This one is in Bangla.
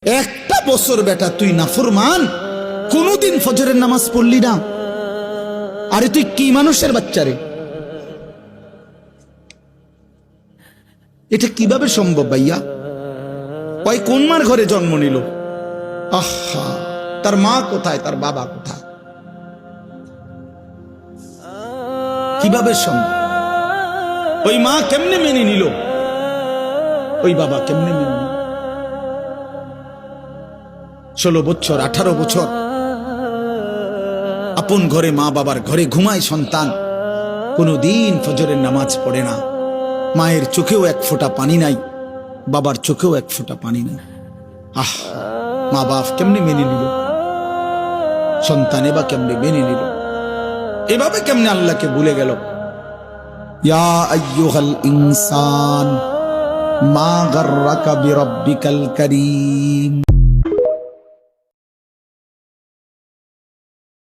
একটা বছর বেটা তুই নাফরমান, কোনদিন ফজরের নামাজ পড়লি না? আরে তুই কি মানুষের বাচ্চা রে? এটা কিভাবে সম্ভব ভাইয়া? ওই কোন মার ঘরে জন্ম নিল? আহা, তার মা কোথায়, তার বাবা কোথায়? কিভাবে সম্ভব? ওই মা কেমনে মেনে নিল? ওই বাবা কেমনে মেনে নিল? 16 বছর 18 বছর আপন ঘরে, মা বাবার ঘরে ঘুমায় সন্তান, কোনদিন ফজরের নামাজ পড়ে না। মায়ের চোখেও এক ফোঁটা পানি নাই, বাবার চোখেও এক ফোঁটা পানি নাই। আহ, মা বাপ কেমনে মেনে নিল? সন্তানে বা কেমনে মেনে নিল? এভাবে কেমনে আল্লাহকে ভুলে গেল? ইয়া আইয়ুহাল ইনসান মা গাররাকা বিরাব্বিকাল কারীম।